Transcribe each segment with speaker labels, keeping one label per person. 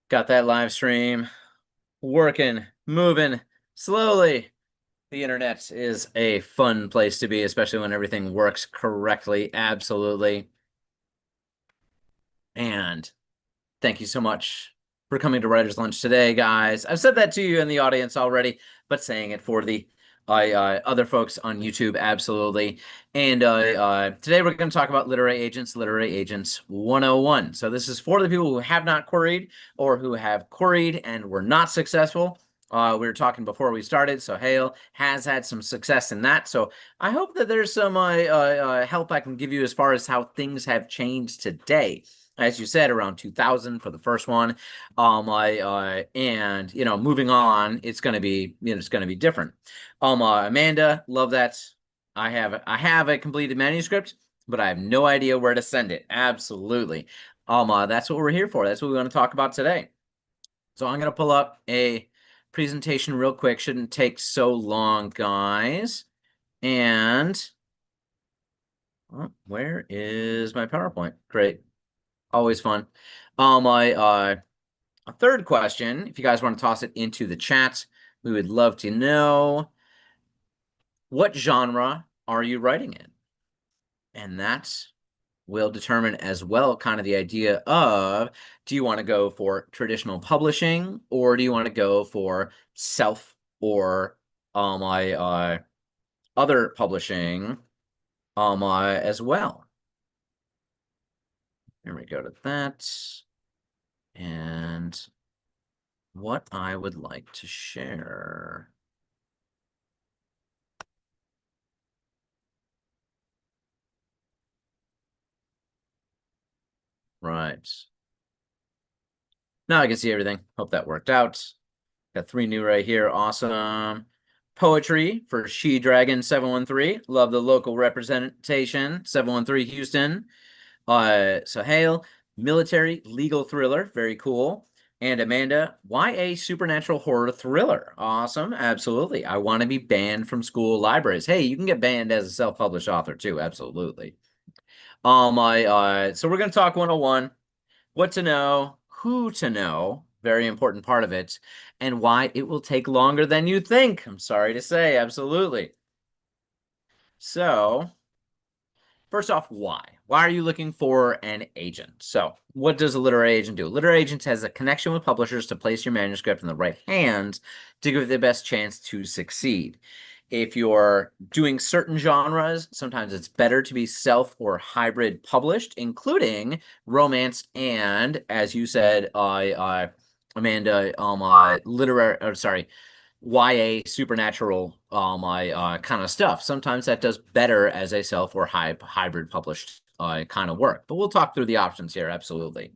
Speaker 1: Got that live stream working, moving slowly. The internet is a fun place to be, especially when everything works correctly. Absolutely. And thank you so much for coming to Writer's Lunch today, guys. I've said that to you in the audience already, but saying it for the other folks on YouTube, absolutely. And today we're going to talk about Literary Agents 101. So this is for the people who have not queried or who have queried and were not successful. We were talking before we started, so Hale has had some success in that. So I hope that there's some help I can give you as far as how things have changed today. As you said, around 2000 for the first one. And moving on, it's gonna be, it's gonna be different. Amanda, love that. I have a completed manuscript, but I have no idea where to send it. Absolutely. That's what we're here for. That's what we want to talk about today. So I'm gonna pull up a presentation real quick. Shouldn't take so long, guys. And where is my PowerPoint? Great. Always fun. A third question, if you guys want to toss it into the chat, we would love to know, what genre are you writing in? And that will determine as well kind of the idea of, do you want to go for traditional publishing, or do you want to go for self or other publishing as well? Here we go to that. And what I would like to share. Right. Now I can see everything. Hope that worked out. Got 3 new right here. Awesome. Poetry for She Dragon 713. Love the local representation. 713 Houston. Hale, military legal thriller. Very cool. And Amanda, YA supernatural horror thriller. Awesome. Absolutely. I want to be banned from school libraries. Hey, you can get banned as a self-published author too. Absolutely. So we're going to talk 101. What to know, who to know, very important part of it, and why it will take longer than you think. I'm sorry to say, absolutely. So, first off, why? Why are you looking for an agent? So, what does a literary agent do? A literary agent has a connection with publishers to place your manuscript in the right hands to give it the best chance to succeed. If you're doing certain genres, sometimes it's better to be self or hybrid published, including romance and, as you said, Amanda, literary, or sorry, YA supernatural kind of stuff. Sometimes that does better as a self or hybrid published kind of work. But we'll talk through the options here, absolutely.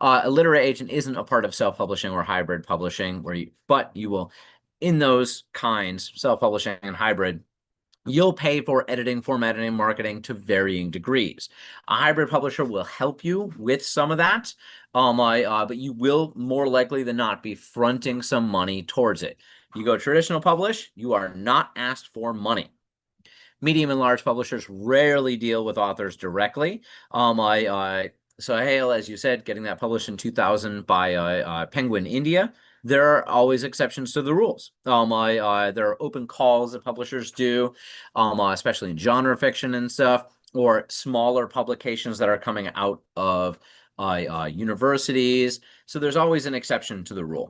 Speaker 1: A literary agent isn't a part of self-publishing or hybrid publishing, but you will, in those kinds, self-publishing and hybrid, you'll pay for editing, formatting, and marketing to varying degrees. A hybrid publisher will help you with some of that, but you will more likely than not be fronting some money towards it. You go traditional publish, you are not asked for money. Medium and large publishers rarely deal with authors directly. So Hale, as you said, getting that published in 2000 by Penguin India. There are always exceptions to the rules. There are open calls that publishers do, especially in genre fiction and stuff, or smaller publications that are coming out of universities. So there's always an exception to the rule.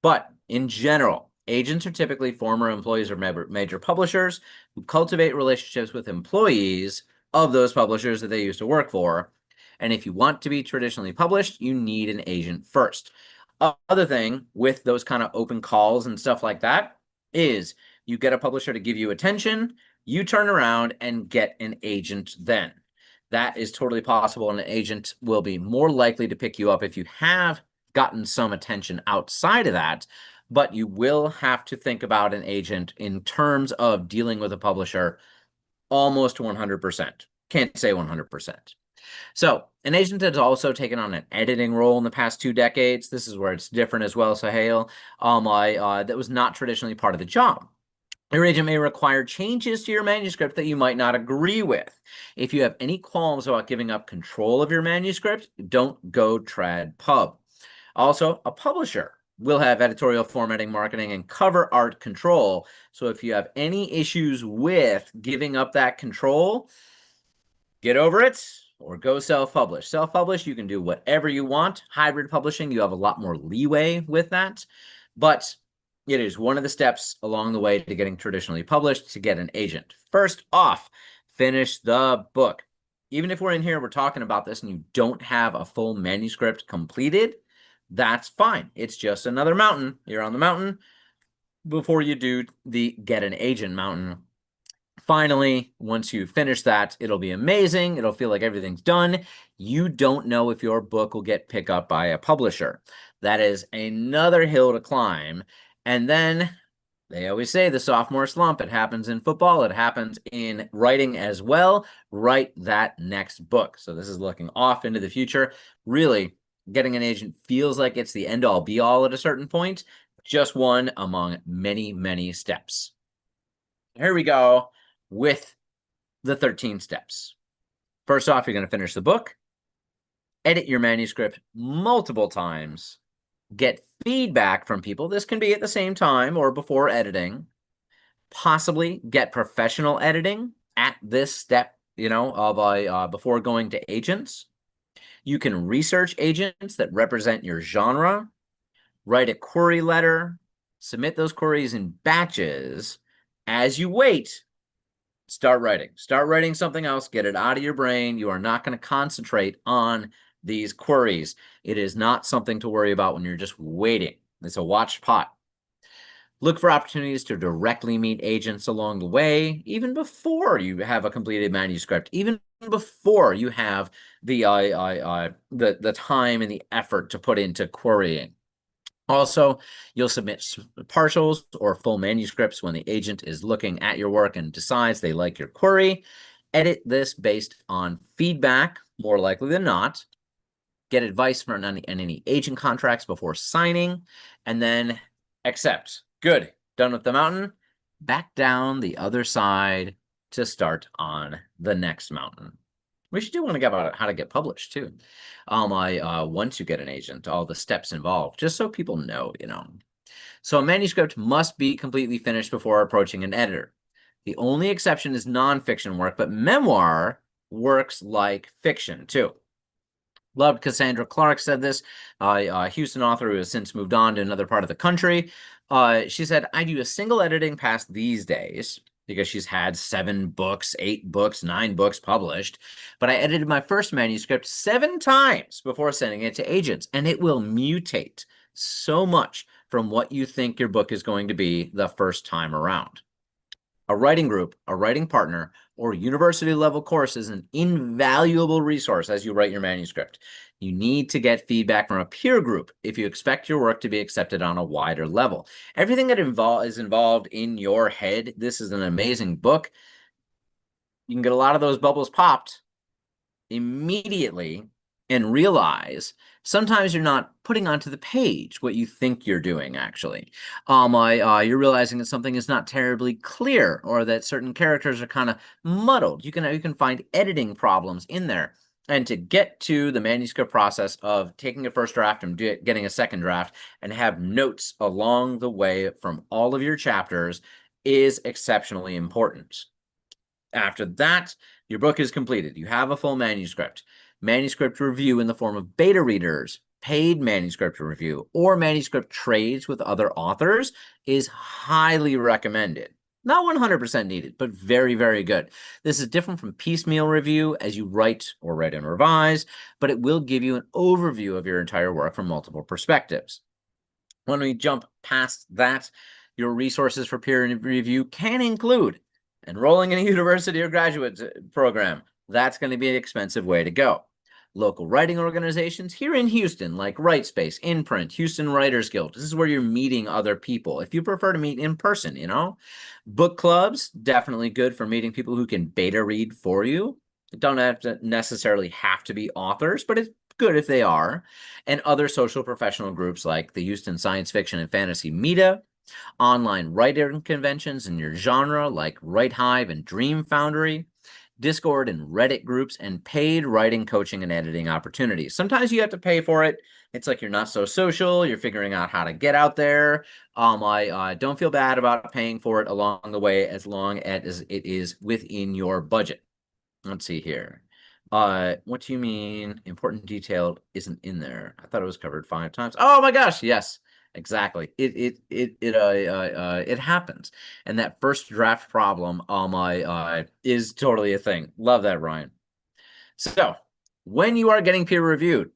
Speaker 1: But in general, agents are typically former employees or major publishers who cultivate relationships with employees of those publishers that they used to work for. And if you want to be traditionally published, you need an agent first. Other thing with those kind of open calls and stuff like that is you get a publisher to give you attention, you turn around and get an agent then. That is totally possible, and an agent will be more likely to pick you up if you have gotten some attention outside of that, but you will have to think about an agent in terms of dealing with a publisher almost 100%. Can't say 100%. So an agent has also taken on an editing role in the past 2 decades. This is where it's different as well, Sahil. That was not traditionally part of the job. Your agent may require changes to your manuscript that you might not agree with. If you have any qualms about giving up control of your manuscript, don't go trad pub. Also, a publisher will have editorial formatting, marketing, and cover art control. So if you have any issues with giving up that control, get over it or go self-publish. Self-publish, you can do whatever you want. Hybrid publishing, you have a lot more leeway with that. But it is one of the steps along the way to getting traditionally published to get an agent. First off, finish the book. Even if we're in here, we're talking about this and you don't have a full manuscript completed, that's fine. It's just another mountain. You're on the mountain before you do the get an agent mountain. Finally, once you finish that, it'll be amazing. It'll feel like everything's done. You don't know if your book will get picked up by a publisher. That is another hill to climb. And then they always say the sophomore slump. It happens in football. It happens in writing as well. Write that next book. So this is looking off into the future. Really, getting an agent feels like it's the end-all be-all at a certain point. Just one among many, many steps. Here we go with the 13 steps. First off, you're going to finish the book, edit your manuscript multiple times, get feedback from people. This can be at the same time or before editing. Possibly get professional editing at this step, of before going to agents. You can research agents that represent your genre, write a query letter, submit those queries in batches. As you wait, start writing something else, get it out of your brain. You are not going to concentrate on these queries. It is not something to worry about when you're just waiting. It's a watch pot. Look for opportunities to directly meet agents along the way, even before you have a completed manuscript, even before you have the time and the effort to put into querying. Also, you'll submit partials or full manuscripts when the agent is looking at your work and decides they like your query. Edit this based on feedback, more likely than not. Get advice from any agent contracts before signing, and then accept. Good. Done with the mountain. Back down the other side to start on the next mountain. We should do one about how to get published too. Once you get an agent, all the steps involved, just so people know, So a manuscript must be completely finished before approaching an editor. The only exception is nonfiction work, but memoir works like fiction too. Loved Cassandra Clark said this, Houston author who has since moved on to another part of the country. She said, I do a single editing pass these days because she's had 7 books, 8 books, 9 books published. But I edited my first manuscript 7 times before sending it to agents, and it will mutate so much from what you think your book is going to be the first time around. A writing group, a writing partner, or university level course is an invaluable resource as you write your manuscript. You need to get feedback from a peer group if you expect your work to be accepted on a wider level. Everything that is involved in your head, this is an amazing book. You can get a lot of those bubbles popped immediately and realize sometimes you're not putting onto the page what you think you're doing, actually. You're realizing that something is not terribly clear or that certain characters are kind of muddled. You can find editing problems in there. And to get to the manuscript process of taking a first draft and getting a second draft and have notes along the way from all of your chapters is exceptionally important. After that, your book is completed. You have a full manuscript. Manuscript review in the form of beta readers, paid manuscript review, or manuscript trades with other authors is highly recommended. Not 100% needed, but very, very good. This is different from piecemeal review as you write and revise, but it will give you an overview of your entire work from multiple perspectives. When we jump past that, your resources for peer review can include enrolling in a university or graduate program. That's going to be an expensive way to go. Local writing organizations here in Houston, like WriteSpace, Imprint, Houston Writers Guild. This is where you're meeting other people. If you prefer to meet in person, Book clubs, definitely good for meeting people who can beta read for you. Don't necessarily have to be authors, but it's good if they are. And other social professional groups like the Houston Science Fiction and Fantasy Meetup, online writing conventions in your genre like Write Hive and Dream Foundry, Discord and Reddit groups, and paid writing, coaching, and editing opportunities. Sometimes you have to pay for it. It's like you're not so social. You're figuring out how to get out there. I don't feel bad about paying for it along the way as long as it is within your budget. Let's see here. What do you mean important detail isn't in there? I thought it was covered 5 times. Oh my gosh, yes, exactly. It happens. And that first draft problem is totally a thing. Love that, Ryan. So when you are getting peer reviewed,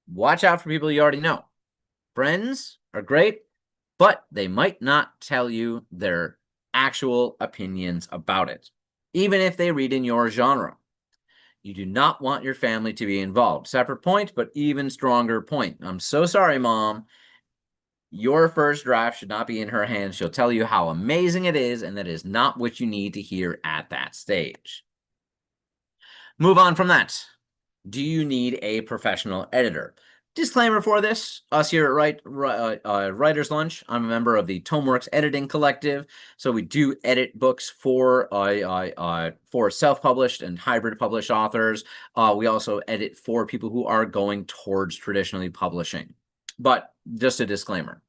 Speaker 1: watch out for people you already know. Friends are great, but they might not tell you their actual opinions about it, even if they read in your genre. You do not want your family to be involved. Separate point, but even stronger point. I'm so sorry, Mom. Your first draft should not be in her hands. She'll tell you how amazing it is, and that is not what you need to hear at that stage. Move on from that. Do you need a professional editor? Disclaimer for this, us here at Writer's Lunch, I'm a member of the Tomeworks Editing Collective, so we do edit books for self-published and hybrid published authors. We also edit for people who are going towards traditionally publishing. But just a disclaimer,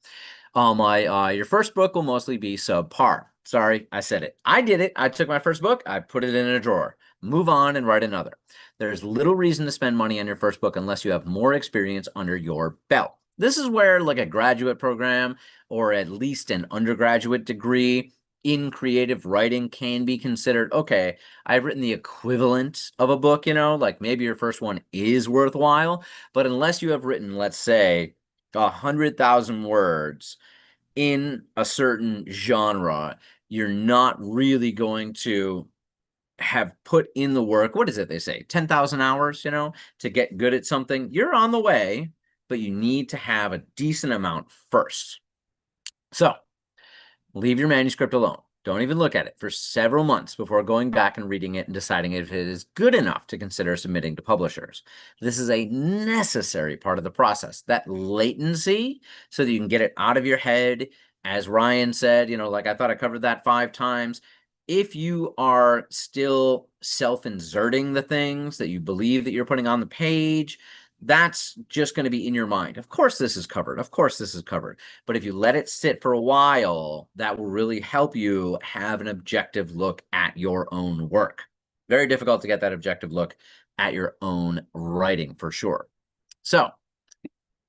Speaker 1: your first book will mostly be subpar. Sorry, I said it. I did it. I took my first book, I put it in a drawer. Move on and write another. There's little reason to spend money on your first book unless you have more experience under your belt. This is where like a graduate program or at least an undergraduate degree in creative writing can be considered. Okay, I've written the equivalent of a book, like maybe your first one is worthwhile, but unless you have written, let's say, 100,000 words in a certain genre, you're not really going to have put in the work. What is it they say? 10,000 hours, to get good at something. You're on the way, but you need to have a decent amount first. So leave your manuscript alone. Don't even look at it for several months before going back and reading it and deciding if it is good enough to consider submitting to publishers. This is a necessary part of the process. That latency, so that you can get it out of your head. As Ryan said, like I thought I covered that 5 times. If you are still self-inserting the things that you believe that you're putting on the page, that's just going to be in your mind. Of course this is covered. Of course this is covered. But if you let it sit for a while, that will really help you have an objective look at your own work. Very difficult to get that objective look at your own writing for sure. So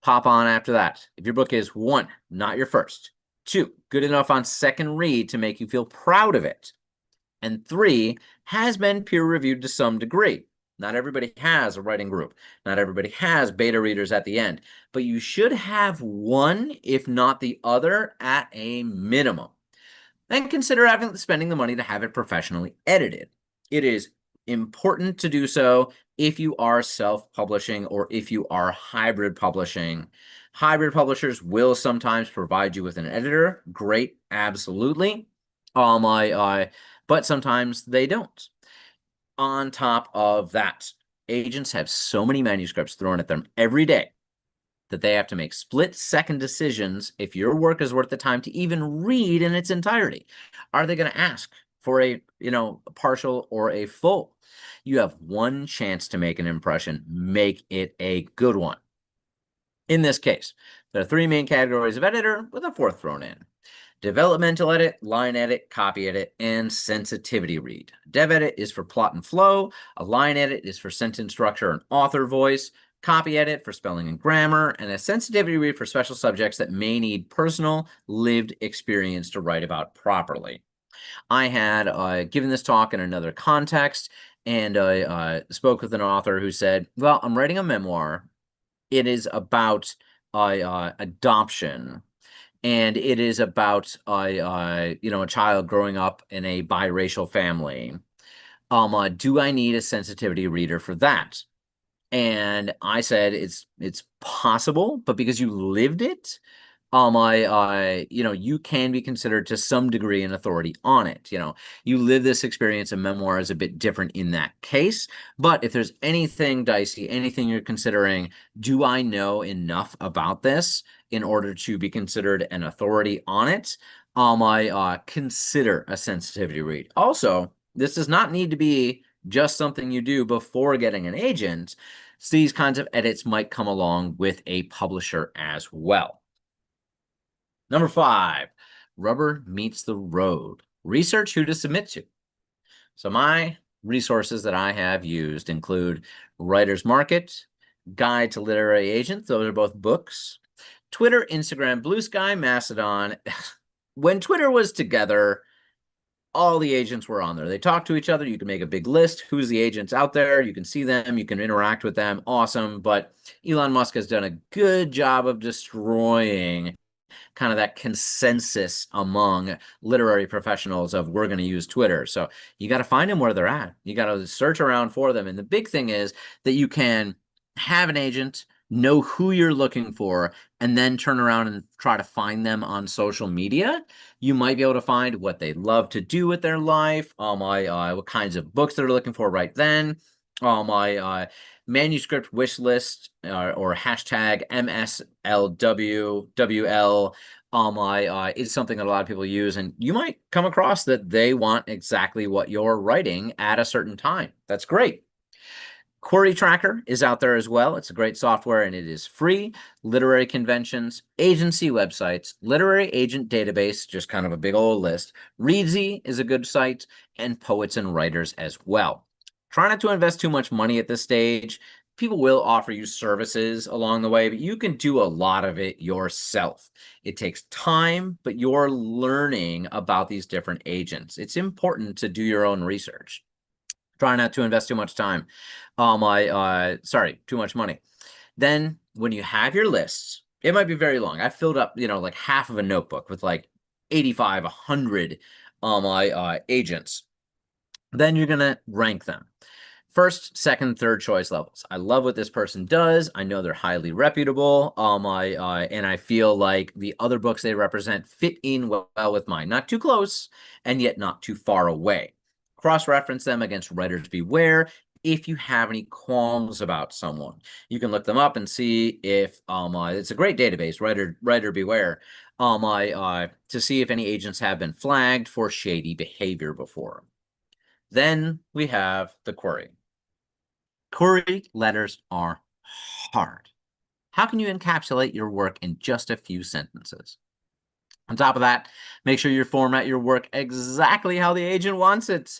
Speaker 1: pop on after that. If your book is 1, not your first, 2, good enough on second read to make you feel proud of it, and 3, has been peer reviewed to some degree. Not everybody has a writing group. Not everybody has beta readers at the end, but you should have one, if not the other, at a minimum. Then consider spending the money to have it professionally edited. It is important to do so if you are self-publishing or if you are hybrid publishing. Hybrid publishers will sometimes provide you with an editor. Great, absolutely. But sometimes they don't. On top of that, agents have so many manuscripts thrown at them every day that they have to make split-second decisions if your work is worth the time to even read in its entirety. Are they going to ask for a partial or a full? You have one chance to make an impression. Make it a good one. In this case, there are 3 main categories of editor with a 4th thrown in. Developmental edit, line edit, copy edit, and sensitivity read. Dev edit is for plot and flow. A line edit is for sentence structure and author voice. Copy edit for spelling and grammar. And a sensitivity read for special subjects that may need personal, lived experience to write about properly. I had given this talk in another context, and I spoke with an author who said, well, I'm writing a memoir. It is about adoption. And it is about a child growing up in a biracial family. Do I need a sensitivity reader for that? And I said it's possible, but because you lived it, you can be considered to some degree an authority on it. You live this experience. A memoir is a bit different in that case. But if there's anything dicey, anything you're considering, do I know enough about this in order to be considered an authority on it? I consider a sensitivity read. Also, This does not need to be just something you do before getting an agent. So these kinds of edits might come along with a publisher as well. Number 5, rubber meets the road. Research who to submit to. So my resources that I have used include Writer's Market, Guide to Literary Agents. Those are both books. Twitter, Instagram, Blue Sky, Mastodon. When Twitter was together, all the agents were on there. They talk to each other. You can make a big list. Who's the agents out there? You can see them. You can interact with them. Awesome. But Elon Musk has done a good job of destroying kind of that consensus among literary professionals of we're going to use Twitter. So you got to find them where they're at. You got to search around for them. And the big thing is that you can have an agent, know who you're looking for, and then turn around and try to find them on social media. You might be able to find what they love to do with their life, what kinds of books they're looking for right then, my manuscript wish list or hashtag MSLWWL is something that a lot of people use, and you might come across that they want exactly what you're writing at a certain time. That's great. Query Tracker is out there as well. It's a great software and it is free. Literary conventions, agency websites, literary agent database, just kind of a big old list. Readsy is a good site, and Poets and Writers as well. Try not to invest too much money at this stage. People will offer you services along the way, but you can do a lot of it yourself. It takes time, but you're learning about these different agents. It's important to do your own research. Try not to invest too much time. Too much money. Then when you have your lists, it might be very long. I filled up, like half of a notebook with like 85, 100 agents. Then you're going to rank them. First, second, third choice levels. I love what this person does. I know they're highly reputable. And I feel like the other books they represent fit in well with mine. Not too close, and yet not too far away. Cross-reference them against Writers Beware if you have any qualms about someone. You can look them up and see if it's a great database, Writer Beware, to see if any agents have been flagged for shady behavior before. Then we have the query. Query letters are hard. How can you encapsulate your work in just a few sentences? On top of that, make sure you format your work exactly how the agent wants it.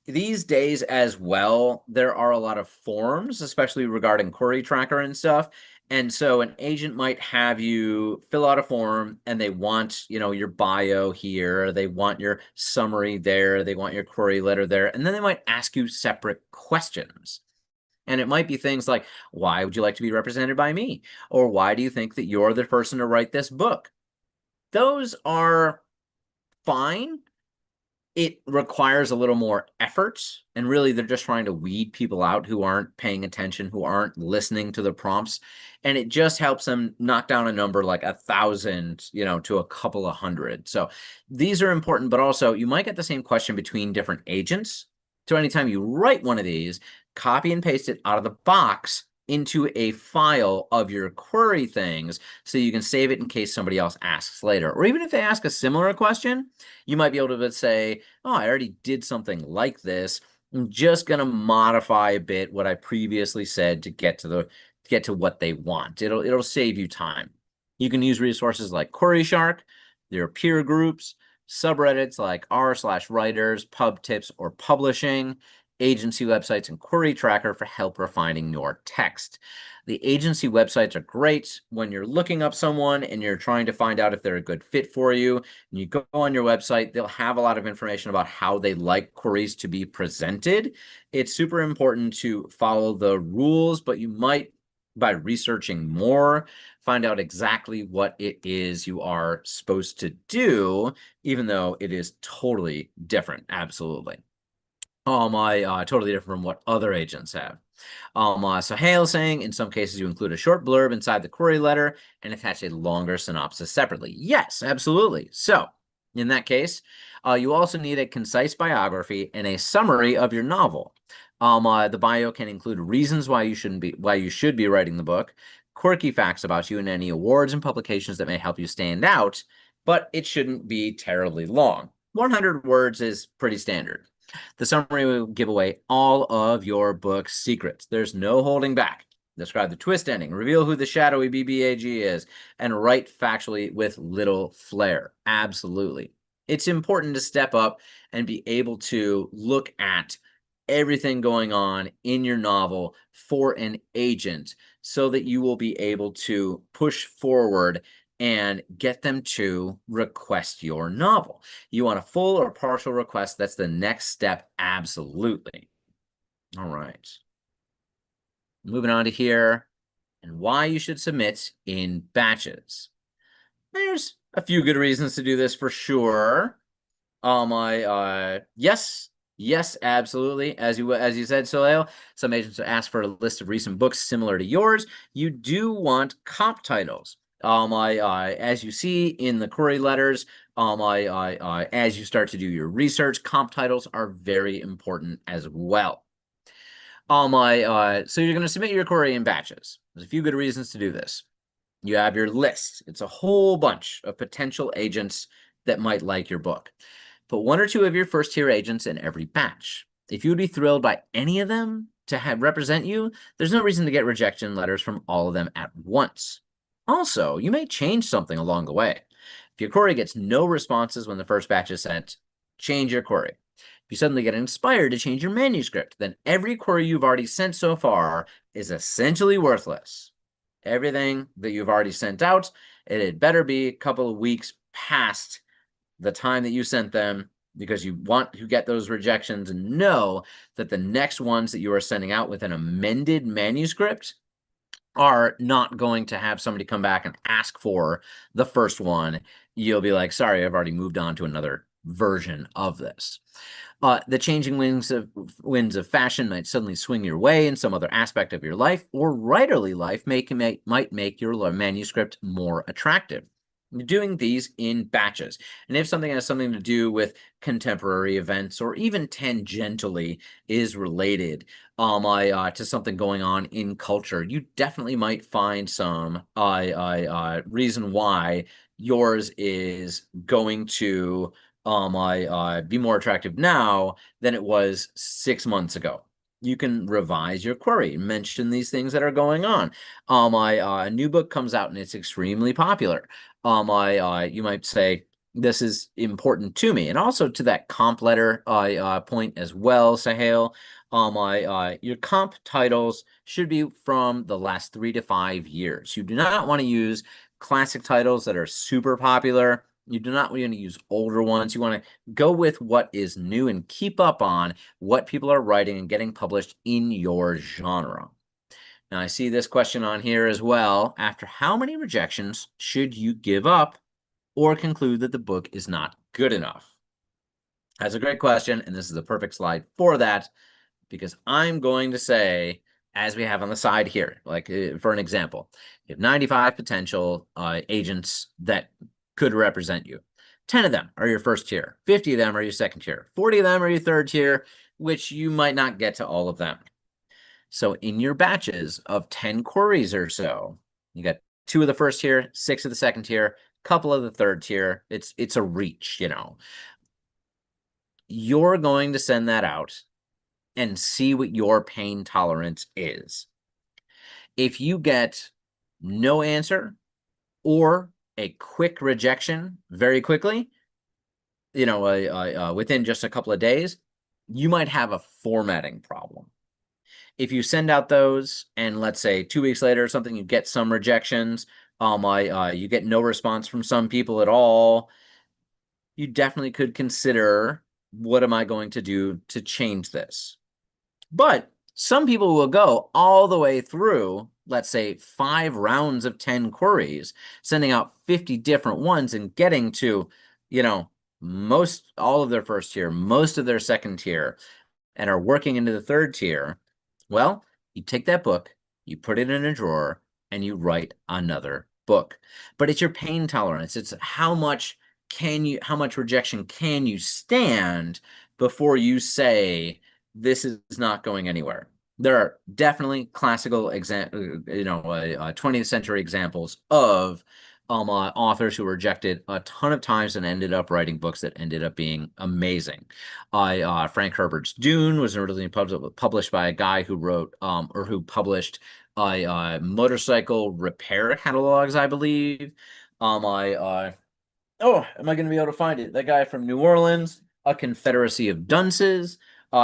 Speaker 1: These days as well, there are a lot of forms, especially regarding Query Tracker and stuff. And so an agent might have you fill out a form and they want, your bio here, they want your summary there, they want your query letter there, and then they might ask you separate questions. And it might be things like, why would you like to be represented by me? Or why do you think that you're the person to write this book? Those are fine. It requires a little more effort, and really they're just trying to weed people out who aren't paying attention, who aren't listening to the prompts, and it just helps them knock down a number like 1,000, to a couple of hundred. So these are important, but also you might get the same question between different agents. So anytime you write one of these, copy and paste it out of the box into a file of your query things so you can save it in case somebody else asks later. Or even if they ask a similar question, you might be able to say, oh, I already did something like this. I'm just going to modify a bit what I previously said to get to what they want. It'll save you time. You can use resources like Query Shark, there are peer groups, subreddits like r/writers, pub tips, or publishing, agency websites, and Query Tracker for help refining your text. The agency websites are great when you're looking up someone and you're trying to find out if they're a good fit for you. And you go on your website, they'll have a lot of information about how they like queries to be presented. It's super important to follow the rules, but you might, by researching more, find out exactly what it is you are supposed to do, even though it is totally different. Absolutely. Totally different from what other agents have. So Hale saying, in some cases, you include a short blurb inside the query letter and attach a longer synopsis separately. Yes, absolutely. So in that case, you also need a concise biography and a summary of your novel. The bio can include reasons why you should be writing the book, quirky facts about you, and any awards and publications that may help you stand out, but it shouldn't be terribly long. 100 words is pretty standard. The summary will give away all of your book's secrets. There's no holding back. Describe the twist ending, reveal who the shadowy BBAG is, and write factually with little flair. Absolutely. It's important to step up and be able to look at everything going on in your novel for an agent so that you will be able to push forward and get them to request your novel. You want a full or partial request, that's the next step, absolutely. All right. Moving on to here, and why you should submit in batches. There's a few good reasons to do this for sure. Yes, absolutely. As you said, Soleil, some agents ask for a list of recent books similar to yours. You do want comp titles. As you see in the query letters, as you start to do your research, comp titles are very important as well. So you're going to submit your query in batches. There's a few good reasons to do this. You have your list. It's a whole bunch of potential agents that might like your book. Put one or two of your first tier agents in every batch. If you would be thrilled by any of them to have represent you, there's no reason to get rejection letters from all of them at once. Also, you may change something along the way. If your query gets no responses when the first batch is sent, change your query. If you suddenly get inspired to change your manuscript, then every query you've already sent so far is essentially worthless. Everything that you've already sent out, it had better be a couple of weeks past the time that you sent them, because you want to get those rejections and know that the next ones that you are sending out with an amended manuscript are not going to have somebody come back and ask for the first one. You'll be like, sorry, I've already moved on to another version of this. The changing winds of fashion might suddenly swing your way in some other aspect of your life, or writerly life might make your manuscript more attractive. You're doing these in batches. And if something has something to do with contemporary events or even tangentially is related to something going on in culture, you definitely might find some reason why yours is going to be more attractive now than it was 6 months ago. You can revise your query, mention these things that are going on. A new book comes out and it's extremely popular. You might say, this is important to me. And also to that comp letter point as well, Sahel, your comp titles should be from the last 3 to 5 years. You do not want to use classic titles that are super popular. You do not want to use older ones. You want to go with what is new and keep up on what people are writing and getting published in your genre. Now, I see this question on here as well. After how many rejections should you give up or conclude that the book is not good enough? That's a great question, and this is the perfect slide for that, because I'm going to say, as we have on the side here, like for an example, you have 95 potential agents that could represent you. 10 of them are your first tier, 50 of them are your second tier, 40 of them are your third tier, which you might not get to all of them. So in your batches of 10 queries or so, you got 2 of the first tier, 6 of the second tier, couple of the third tier. It's a reach, you know. You're going to send that out and see what your pain tolerance is. If you get no answer or a quick rejection very quickly, you know, within just a couple of days, you might have a formatting problem. If you send out those and let's say 2 weeks later or something, you get some rejections, you get no response from some people at all, you definitely could consider, what am I going to do to change this? But some people will go all the way through, let's say 5 rounds of 10 queries, sending out 50 different ones and getting to, you know, all of their first tier, most of their second tier, and are working into the third tier. Well, you take that book, you put it in a drawer, and you write another book. But it's your pain tolerance. It's how much rejection can you stand before you say, this is not going anywhere. There are definitely classical 20th century examples of authors who were rejected a ton of times and ended up writing books that ended up being amazing. Frank Herbert's Dune was originally published by a guy who wrote or who published motorcycle repair catalogs, I believe. Am I going to be able to find it? That guy from New Orleans, A Confederacy of Dunces.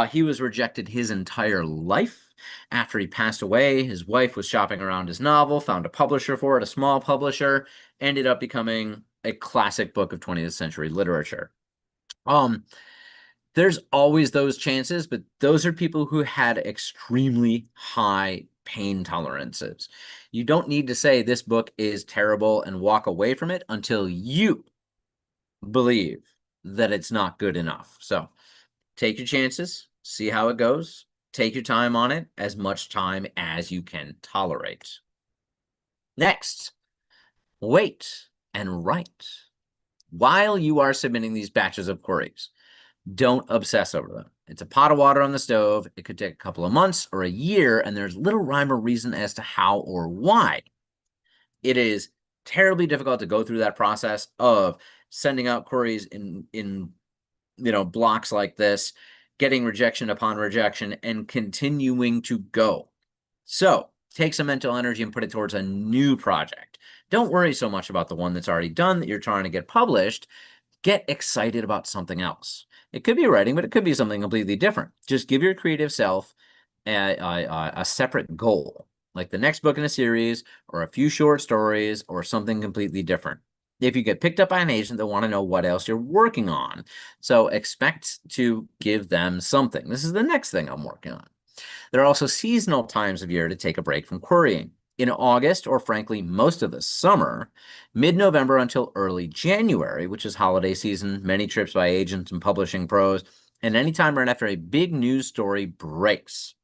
Speaker 1: He was rejected his entire life. After he passed away, his wife was shopping around his novel, found a publisher for it, a small publisher, ended up becoming a classic book of 20th century literature. There's always those chances, but those are people who had extremely high pain tolerances. You don't need to say this book is terrible and walk away from it until you believe that it's not good enough. So take your chances, see how it goes, take your time on it, as much time as you can tolerate. Next, wait and write. While you are submitting these batches of queries, don't obsess over them. It's a pot of water on the stove. It could take a couple of months or a year, and there's little rhyme or reason as to how or why. It is terribly difficult to go through that process of sending out queries in blocks like this, getting rejection upon rejection, and continuing to go. So take some mental energy and put it towards a new project. Don't worry so much about the one that's already done that you're trying to get published. Get excited about something else. It could be writing, but it could be something completely different. Just give your creative self a separate goal, like the next book in a series or a few short stories or something completely different. If you get picked up by an agent, they'll want to know what else you're working on. So expect to give them something. This is the next thing I'm working on. There are also seasonal times of year to take a break from querying. In August, or frankly, most of the summer, mid-November until early January, which is holiday season, many trips by agents and publishing pros, and anytime right after a big news story breaks.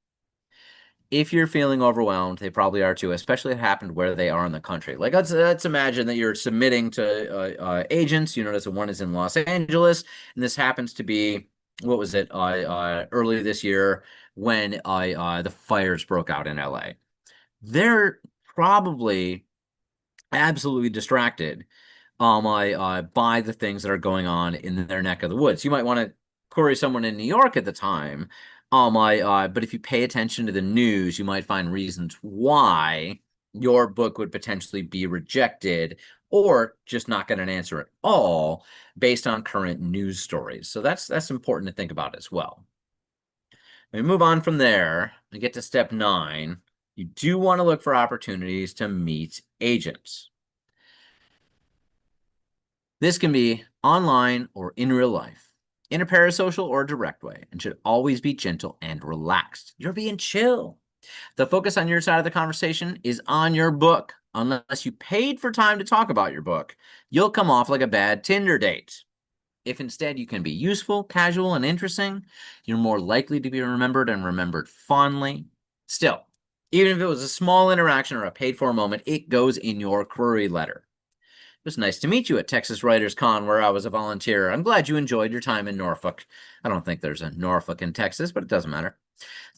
Speaker 1: If you're feeling overwhelmed, they probably are too, especially if it happened where they are in the country. Like let's imagine that you're submitting to agents. You notice that one is in Los Angeles, and this happens to be, what was it, early this year when the fires broke out in LA. They're probably absolutely distracted by the things that are going on in their neck of the woods. You might want to query someone in New York at the time, but if you pay attention to the news, you might find reasons why your book would potentially be rejected or just not get an answer at all based on current news stories. So that's important to think about as well. We move on from there and get to step 9. You do want to look for opportunities to meet agents. This can be online or in real life, in a parasocial or direct way, and should always be gentle and relaxed. You're being chill. The focus on your side of the conversation is on your book. Unless you paid for time to talk about your book, you'll come off like a bad Tinder date. If instead you can be useful, casual, and interesting, you're more likely to be remembered and remembered fondly. Still, even if it was a small interaction or a paid-for moment, it goes in your query letter. It was nice to meet you at Texas Writers Con, where I was a volunteer. I'm glad you enjoyed your time in Norfolk. I don't think there's a Norfolk in Texas, but it doesn't matter.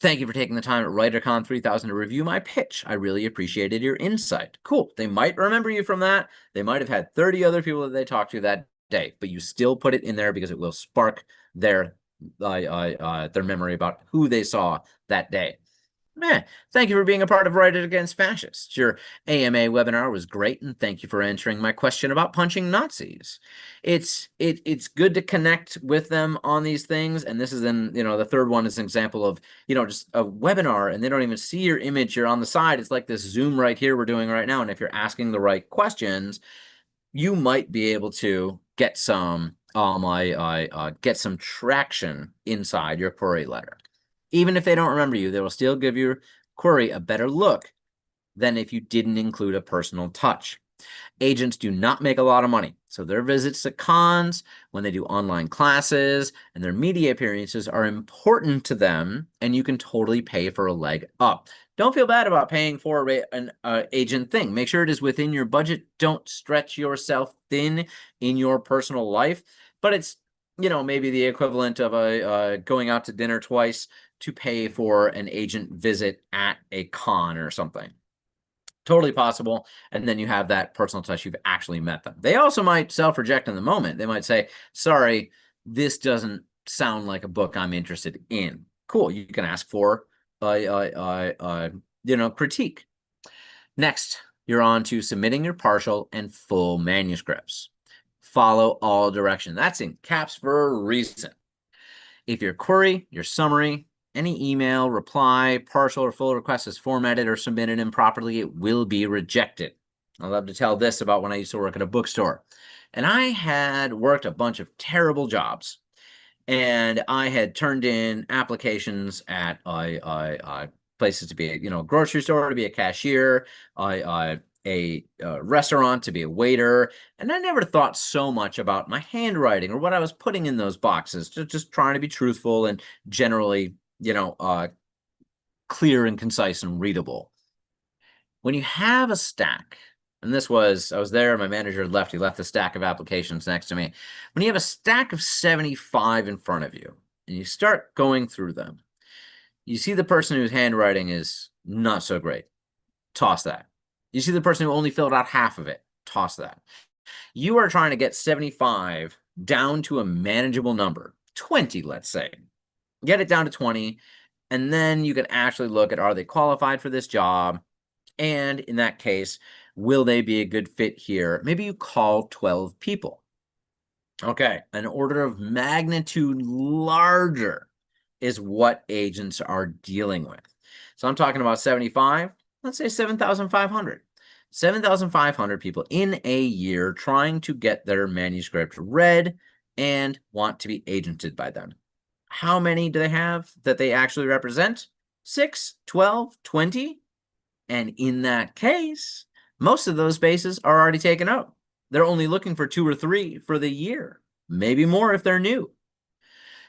Speaker 1: Thank you for taking the time at WriterCon 3000 to review my pitch. I really appreciated your insight. Cool. They might remember you from that. They might have had 30 other people that they talked to that day, but you still put it in there because it will spark their memory about who they saw that day. Thank you for being a part of Writers Against Fascists. Your AMA webinar was great, and thank you for answering my question about punching Nazis. It's good to connect with them on these things, and this is the third one is an example of, just a webinar, and they don't even see your image. You're on the side. It's like this Zoom right here we're doing right now, and if you're asking the right questions, you might be able to get some get some traction inside your query letter. Even if they don't remember you, they will still give your query a better look than if you didn't include a personal touch. Agents do not make a lot of money, so their visits to cons, when they do online classes, and their media appearances are important to them, and you can totally pay for a leg up. Don't feel bad about paying for an agent thing. Make sure it is within your budget. Don't stretch yourself thin in your personal life, but it's maybe the equivalent of going out to dinner twice to pay for an agent visit at a con or something. Totally possible. And then you have that personal touch. You've actually met them. They also might self-reject in the moment. They might say, sorry, this doesn't sound like a book I'm interested in. Cool. You can ask for critique. Next, you're on to submitting your partial and full manuscripts. Follow all directions. That's in caps for a reason. If your query, your summary, any email, reply, partial or full request is formatted or submitted improperly, it will be rejected. I love to tell this about when I used to work at a bookstore. And I had worked a bunch of terrible jobs. And I had turned in applications at places to be, a grocery store, to be a cashier, a restaurant, to be a waiter. And I never thought so much about my handwriting or what I was putting in those boxes, just trying to be truthful and generally, clear and concise and readable. When you have a stack, and I was there, my manager had left, he left the stack of applications next to me. When you have a stack of 75 in front of you, and you start going through them, you see the person whose handwriting is not so great. Toss that. You see the person who only filled out half of it. Toss that. You are trying to get 75 down to a manageable number, 20, let's say. Get it down to 20, and then you can actually look at, are they qualified for this job? And in that case, will they be a good fit here? Maybe you call 12 people. Okay, an order of magnitude larger is what agents are dealing with. So I'm talking about 75, let's say 7,500. 7,500 people in a year trying to get their manuscript read and want to be agented by them. How many do they have that they actually represent? 6, 12, 20? And in that case, most of those spaces are already taken up. They're only looking for 2 or 3 for the year, maybe more if they're new.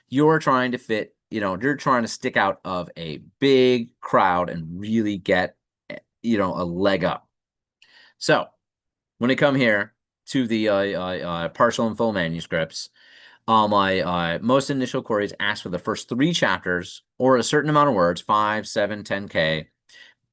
Speaker 1: You're trying to fit, you're trying to stick out of a big crowd and really get, a leg up. So when they come here to the partial and full manuscripts, my most initial queries ask for the first 3 chapters or a certain amount of words, 5, 7, 10K.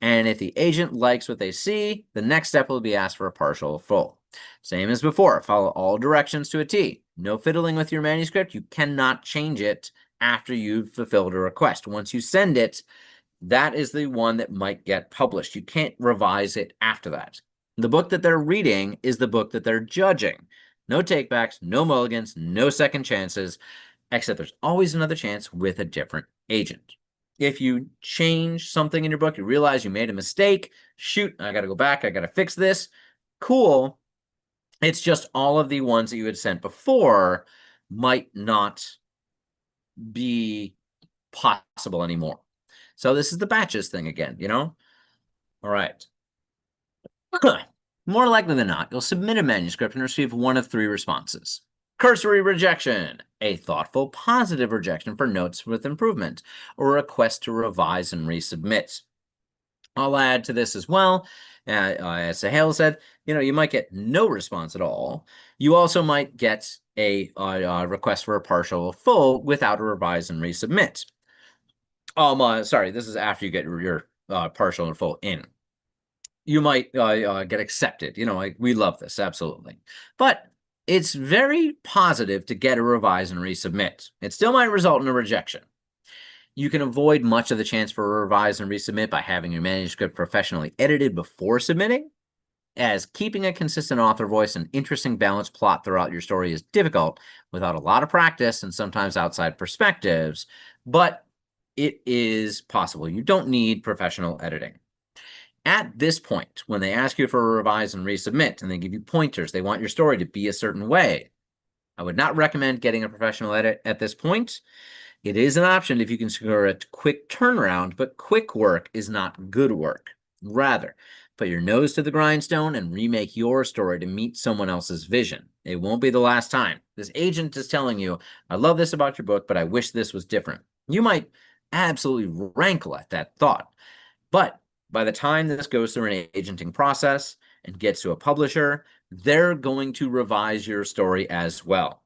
Speaker 1: And if the agent likes what they see, the next step will be asked for a partial or full. Same as before, follow all directions to a T. No fiddling with your manuscript. You cannot change it after you've fulfilled a request. Once you send it, that is the one that might get published. You can't revise it after that. The book that they're reading is the book that they're judging. No takebacks, no mulligans, no second chances, except there's always another chance with a different agent. If you change something in your book, you realize you made a mistake, shoot, I got to go back, I got to fix this. Cool. It's just all of the ones that you had sent before might not be possible anymore. So this is the batches thing again, All right. More likely than not, you'll submit a manuscript and receive one of 3 responses. Cursory rejection, a thoughtful, positive rejection for notes with improvement, or a request to revise and resubmit. I'll add to this as well. As Sahel said, you might get no response at all. You also might get a request for a partial or full without a revise and resubmit. Sorry, this is after you get your partial and full in. You might get accepted. We love this, absolutely. But it's very positive to get a revise and resubmit. It still might result in a rejection. You can avoid much of the chance for a revise and resubmit by having your manuscript professionally edited before submitting, as keeping a consistent author voice and interesting balanced plot throughout your story is difficult without a lot of practice and sometimes outside perspectives, but it is possible. You don't need professional editing. At this point, when they ask you for a revise and resubmit, and they give you pointers, they want your story to be a certain way, I would not recommend getting a professional edit at this point. It is an option if you can secure a quick turnaround, but quick work is not good work. Rather, put your nose to the grindstone and remake your story to meet someone else's vision. It won't be the last time. This agent is telling you, I love this about your book, but I wish this was different. You might absolutely rankle at that thought, but by the time this goes through an agenting process and gets to a publisher, they're going to revise your story as well.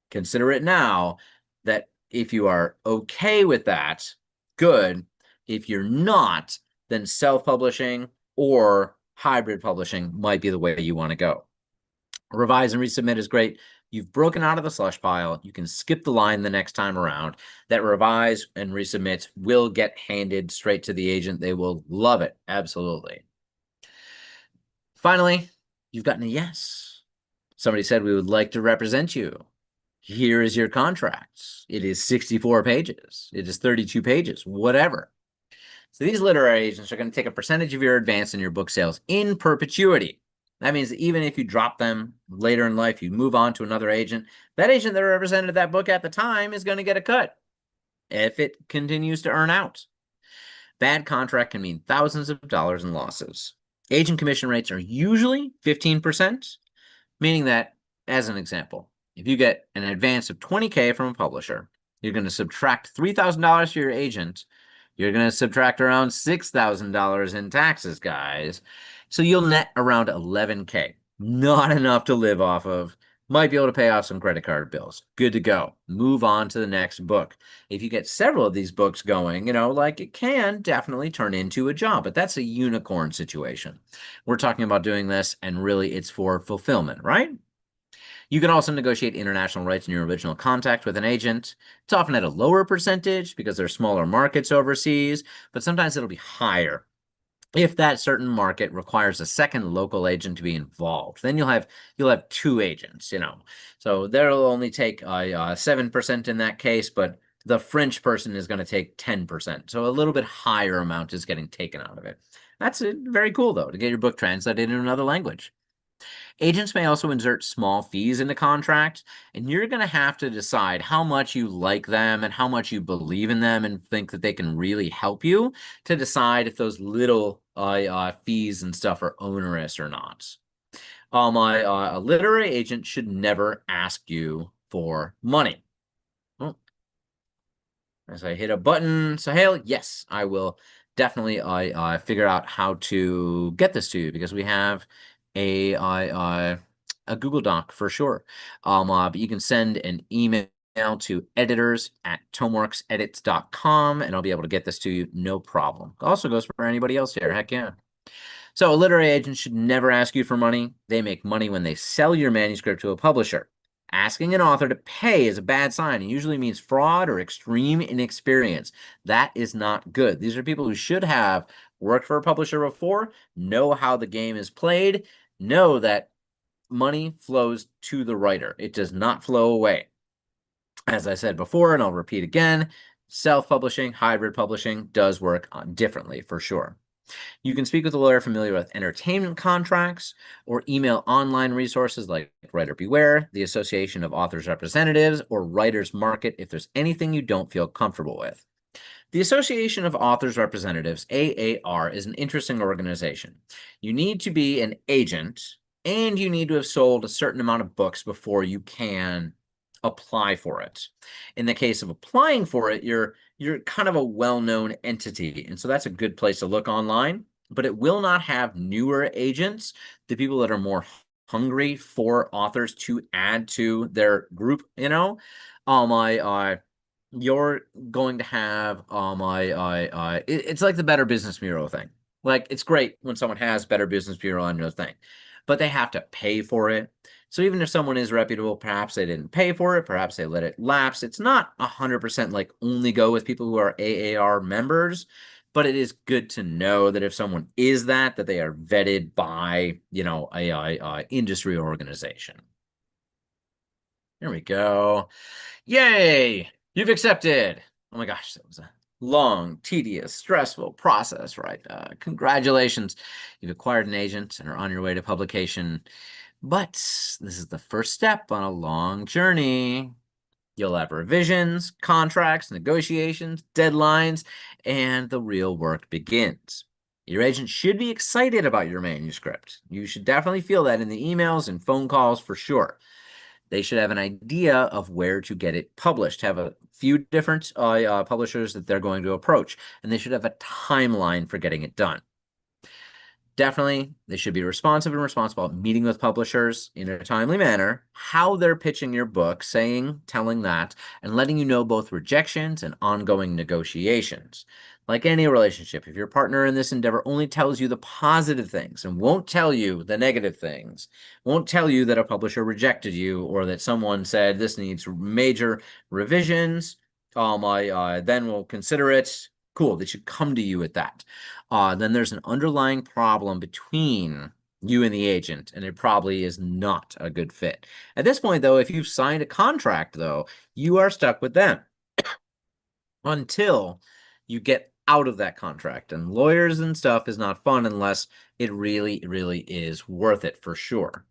Speaker 1: Consider it now that if you are okay with that, good. If you're not, then self-publishing or hybrid publishing might be the way you want to go. Revise and resubmit is great. You've broken out of the slush pile. You can skip the line the next time around. That revise and resubmit will get handed straight to the agent. They will love it. Absolutely. Finally, you've gotten a yes. Somebody said, we would like to represent you. Here is your contract. It is 64 pages. It is 32 pages, whatever. So these literary agents are going to take a percentage of your advance in your book sales in perpetuity. That means that even if you drop them later in life, you move on to another agent, that agent that represented that book at the time is going to get a cut if it continues to earn out. Bad contract can mean thousands of dollars in losses. Agent commission rates are usually 15%, meaning that, as an example, if you get an advance of $20K from a publisher, you're going to subtract $3,000 to your agent. You're going to subtract around $6,000 in taxes, guys. So you'll net around $11K. Not enough to live off of. Might be able to pay off some credit card bills. Good to go. Move on to the next book. If you get several of these books going, like it can definitely turn into a job, but that's a unicorn situation. We're talking about doing this, and really it's for fulfillment, right? You can also negotiate international rights in your original contact with an agent. It's often at a lower percentage because there are smaller markets overseas, but sometimes it'll be higher if that certain market requires a second local agent to be involved. Then you'll have two agents, So they'll only take 7% in that case, but the French person is going to take 10%. So a little bit higher amount is getting taken out of it. That's very cool, though, to get your book translated into another language. Agents may also insert small fees into contract, and you're going to have to decide how much you like them and how much you believe in them and think that they can really help you to decide if those little fees and stuff are onerous or not. A literary agent should never ask you for money. Oh. As I hit a button, Sahil, yes, I will definitely figure out how to get this to you, because we have a Google Doc for sure. But you can send an email to editors@tomeworksedits.com, and I'll be able to get this to you, no problem. Also goes for anybody else here. Heck yeah. So a literary agent should never ask you for money. They make money when they sell your manuscript to a publisher. Asking an author to pay is a bad sign. It usually means fraud or extreme inexperience. That is not good. These are people who should have worked for a publisher before, know how the game is played, know that money flows to the writer. It does not flow away. As I said before, and I'll repeat again, self-publishing, hybrid publishing does work differently for sure. You can speak with a lawyer familiar with entertainment contracts, or email online resources like Writer Beware, the Association of Authors Representatives, or Writers Market if there's anything you don't feel comfortable with. The Association of Authors Representatives, AAR, is an interesting organization. You need to be an agent, and you need to have sold a certain amount of books before you can apply for it. In the case of applying for it, you're kind of a well-known entity, and so that's a good place to look online, but it will not have newer agents, the people that are more hungry for authors to add to their group, you're going to have it's like the Better Business Bureau thing. Like, it's great when someone has Better Business Bureau on their thing, but they have to pay for it. So even if someone is reputable, perhaps they didn't pay for it, perhaps they let it lapse. It's not 100% like only go with people who are AAR members, but it is good to know that if someone is that they are vetted by, a industry organization. There we go. Yay! You've accepted. Oh my gosh, that was a long, tedious, stressful process, right? Congratulations. You've acquired an agent and are on your way to publication. But this is the first step on a long journey. You'll have revisions, contracts, negotiations, deadlines, and the real work begins. Your agent should be excited about your manuscript. You should definitely feel that in the emails and phone calls for sure. They should have an idea of where to get it published, have a few different publishers that they're going to approach, and they should have a timeline for getting it done. Definitely, they should be responsive and responsible at meeting with publishers in a timely manner, how they're pitching your book, telling that, and letting you know both rejections and ongoing negotiations. Like any relationship, if your partner in this endeavor only tells you the positive things and won't tell you the negative things, won't tell you that a publisher rejected you or that someone said this needs major revisions, I then will consider it. Cool, they should come to you at that. Then there's an underlying problem between you and the agent, and it probably is not a good fit. At this point, though, if you've signed a contract, though, you are stuck with them until you get out of that contract. And lawyers and stuff is not fun unless it really, really is worth it for sure.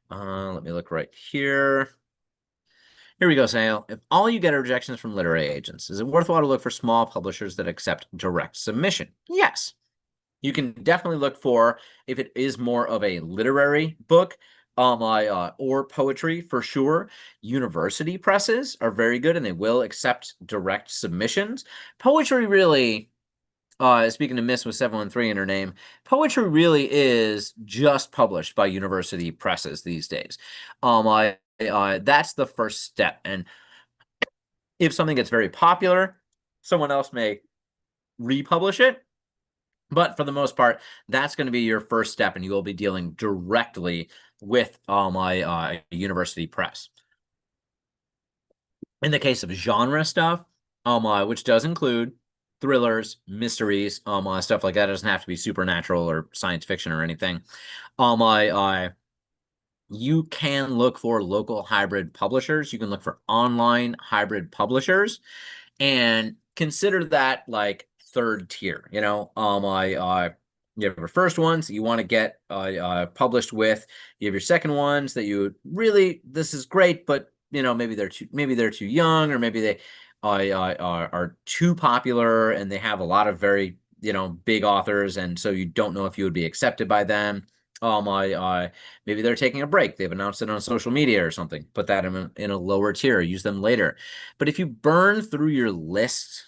Speaker 1: Let me look right here. Here we go, Sale. If all you get are rejections from literary agents, is it worthwhile to look for small publishers that accept direct submission? Yes. You can definitely look for, if it is more of a literary book, or poetry for sure. University presses are very good and they will accept direct submissions. Poetry really, speaking to Miss with 713 in her name, poetry really is just published by university presses these days. That's the first step. And if something gets very popular, someone else may republish it. But for the most part, that's going to be your first step, and you will be dealing directly with my university press. In the case of genre stuff, which does include thrillers, mysteries, stuff like that, it doesn't have to be supernatural or science fiction or anything. You can look for local hybrid publishers. You can look for online hybrid publishers, and consider that like third tier. You have your first ones you want to get published with. You have your second ones that you really, this is great, but maybe they're too young, or maybe they are too popular and they have a lot of very big authors, and so you don't know if you would be accepted by them. Maybe they're taking a break. They've announced it on social media or something. Put that in a lower tier. Use them later. But if you burn through your list,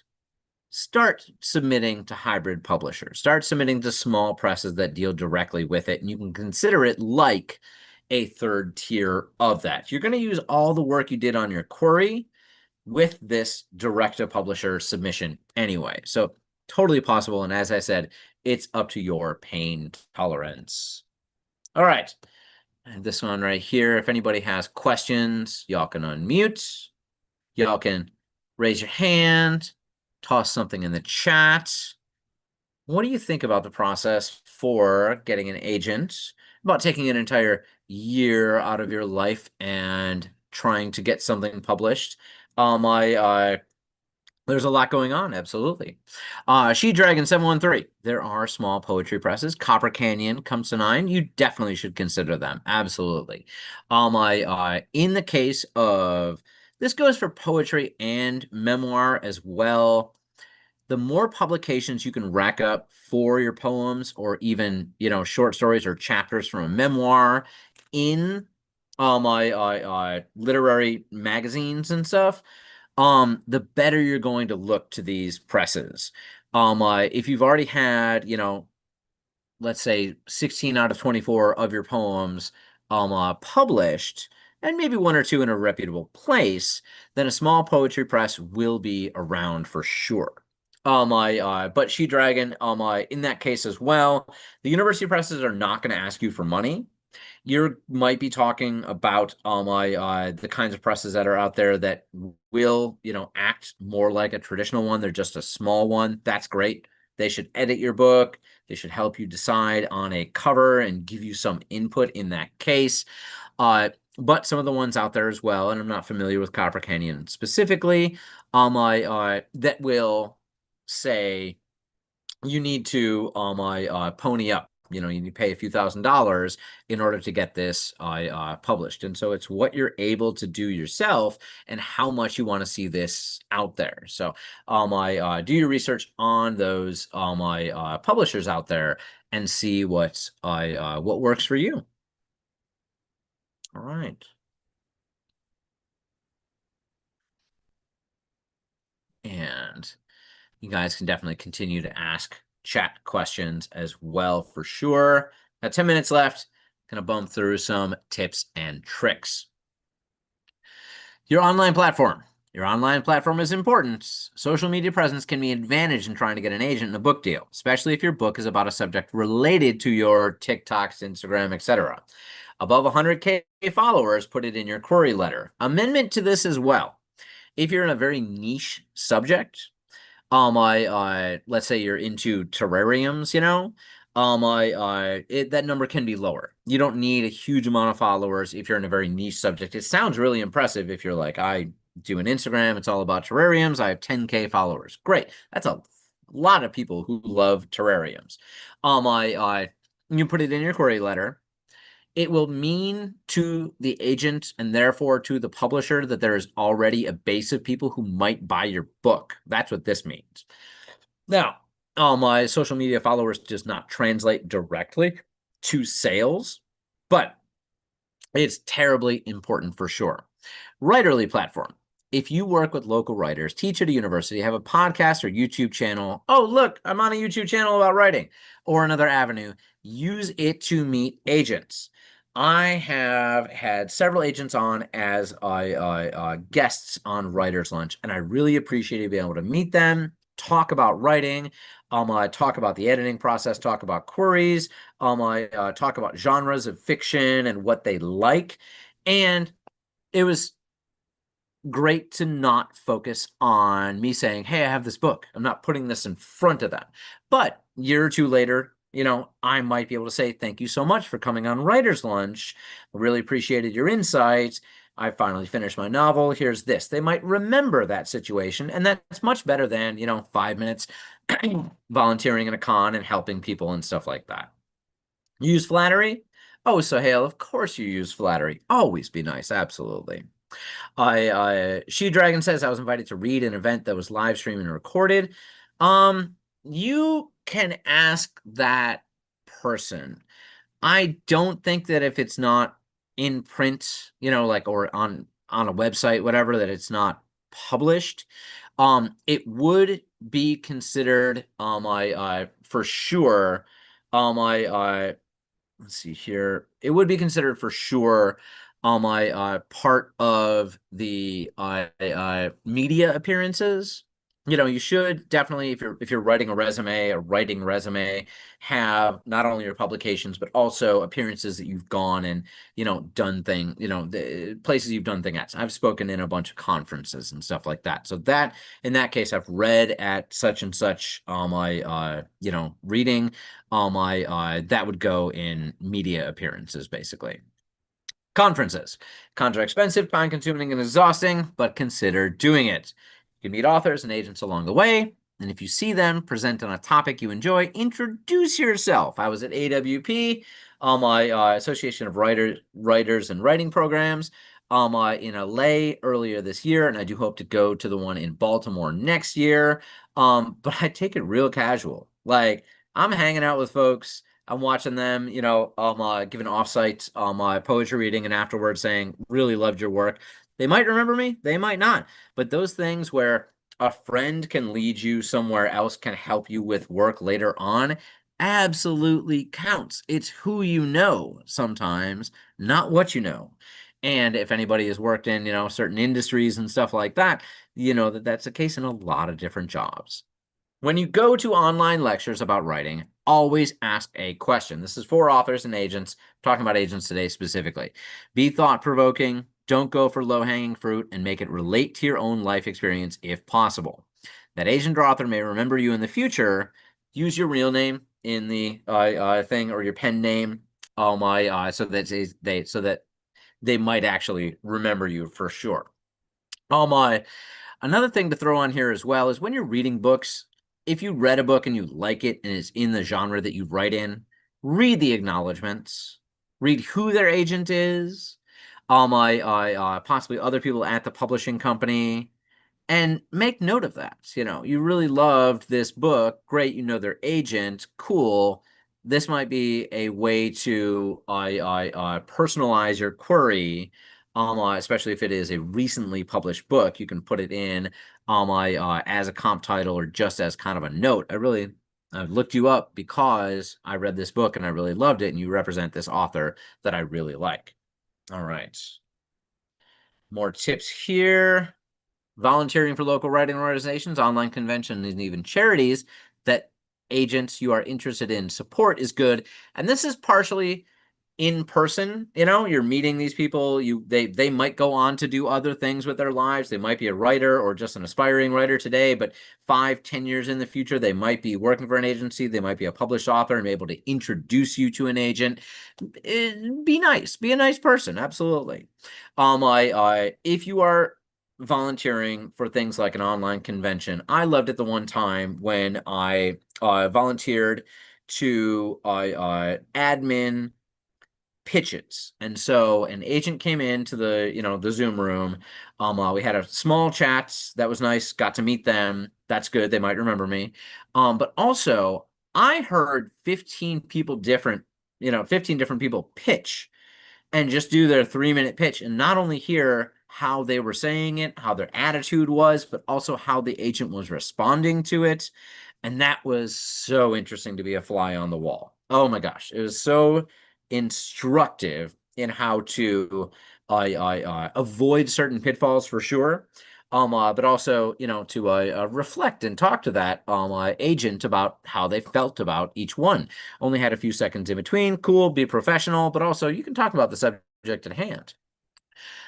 Speaker 1: start submitting to hybrid publishers. Start submitting to small presses that deal directly with it, and you can consider it like a third tier of that. You're going to use all the work you did on your query with this direct-to-publisher submission anyway. So totally possible. And as I said, it's up to your pain tolerance. All right. And this one right here, if anybody has questions, y'all can unmute. Y'all can raise your hand, toss something in the chat. What do you think about the process for getting an agent, about taking an entire year out of your life and trying to get something published? There's a lot going on, absolutely. She Dragon 713. There are small poetry presses. Copper Canyon comes to mind. You definitely should consider them. Absolutely. In the case of, this goes for poetry and memoir as well. The more publications you can rack up for your poems, or even short stories or chapters from a memoir in literary magazines and stuff, the better you're going to look to these presses. If you've already had, let's say 16 out of 24 of your poems published, and maybe one or two in a reputable place, then a small poetry press will be around for sure. But She Dragon, in that case as well, the university presses are not going to ask you for money. You might be talking about the kinds of presses that are out there that will, act more like a traditional one. They're just a small one. That's great. They should edit your book. They should help you decide on a cover and give you some input in that case. But some of the ones out there as well, and I'm not familiar with Copper Canyon specifically, that will say you need to pony up. You need to pay a few $1,000s in order to get this published. And so it's what you're able to do yourself and how much you want to see this out there. So do your research on those publishers out there and see what works for you. All right. And you guys can definitely continue to ask chat questions as well for sure. Got 10 minutes left. Gonna bump through some tips and tricks. Your online platform. Your online platform is important. Social media presence can be an advantage in trying to get an agent in a book deal, especially if your book is about a subject related to your TikToks, Instagram, etc. Above 100K followers, put it in your query letter. Amendment to this as well. If you're in a very niche subject, let's say you're into terrariums, that number can be lower. You don't need a huge amount of followers if you're in a very niche subject. It sounds really impressive if you're like, I do an Instagram, it's all about terrariums, I have 10K followers. Great. That's a lot of people who love terrariums. You put it in your query letter. It will mean to the agent and therefore to the publisher that there is already a base of people who might buy your book. That's what this means. Now, my social media followers does not translate directly to sales, but it's terribly important for sure. Writerly platform. If you work with local writers, teach at a university, have a podcast or YouTube channel, oh, look, I'm on a YouTube channel about writing, or another avenue, use it to meet agents. I have had several agents on as guests on Writer's Lunch, and I really appreciated being able to meet them, talk about writing, talk about the editing process, talk about queries, talk about genres of fiction and what they like. And it was great to not focus on me saying, hey, I have this book. I'm not putting this in front of them. But a year or two later, I might be able to say, thank you so much for coming on Writer's Lunch. I really appreciated your insights. I finally finished my novel. Here's this. They might remember that situation. And that's much better than, 5 minutes volunteering in a con and helping people and stuff like that. Use flattery? Oh, Sohail, of course you use flattery. Always be nice. Absolutely. She Dragon says I was invited to read an event that was live streamed and recorded. You can ask that person. I don't think that if it's not in print, or on a website, whatever, that it's not published. It would be considered, for sure, let's see here. It would be considered for sure part of the media appearances. You should definitely, if you're writing a writing resume, have not only your publications but also appearances that you've gone and done the places you've done things at. I've spoken in a bunch of conferences and stuff like that. So that in that case, I've read at such and such reading. That would go in media appearances basically. Conferences. Cons are expensive, time-consuming, and exhausting, but consider doing it. You can meet authors and agents along the way, and if you see them present on a topic you enjoy, introduce yourself. I was at AWP, my Association of Writers and Writing Programs, in LA earlier this year, and I do hope to go to the one in Baltimore next year. But I take it real casual. Like, I'm hanging out with folks. I'm watching them, giving offsite my poetry reading and afterwards saying, really loved your work. They might remember me, they might not. But those things where a friend can lead you somewhere else, can help you with work later on, absolutely counts. It's who you know sometimes, not what you know. And if anybody has worked in, certain industries and stuff like that, that's the case in a lot of different jobs. When you go to online lectures about writing, always ask a question. This is for authors and agents. I'm talking about agents today specifically. Be thought-provoking. Don't go for low-hanging fruit and make it relate to your own life experience if possible. That agent or author may remember you in the future. Use your real name in the thing or your pen name. So that they might actually remember you for sure. Another thing to throw on here as well is when you're reading books, if you read a book and you like it and it's in the genre that you write in, read the acknowledgments, read who their agent is, possibly other people at the publishing company, and make note of that. You really loved this book. Great, their agent. Cool. This might be a way to personalize your query, especially if it is a recently published book. You can put it in as a comp title or just as kind of a note. I looked you up because I read this book and I really loved it, and you represent this author that I really like. All right. More tips here. volunteering for local writing organizations, online conventions, and even charities that agents you are interested in support is good. And this is partially in person. You're meeting these people. They might go on to do other things with their lives. They might be a writer or just an aspiring writer today, but 5-10 years in the future, they might be working for an agency. They might be a published author and be able to introduce you to an agent. Be nice. Be a nice person. Absolutely. If you are volunteering for things like an online convention, I loved it the one time when I volunteered to admin pitches. And so an agent came into the Zoom room. We had a small chat. That was nice. Got to meet them. That's good. They might remember me. But also I heard 15 different people pitch and just do their 3-minute pitch and not only hear how they were saying it, how their attitude was, but also how the agent was responding to it. And that was so interesting to be a fly on the wall. Oh my gosh. It was so instructive in how to avoid certain pitfalls for sure. But also, to reflect and talk to that agent about how they felt about each one. Only had a few seconds in between. Cool, be professional, but also you can talk about the subject at hand.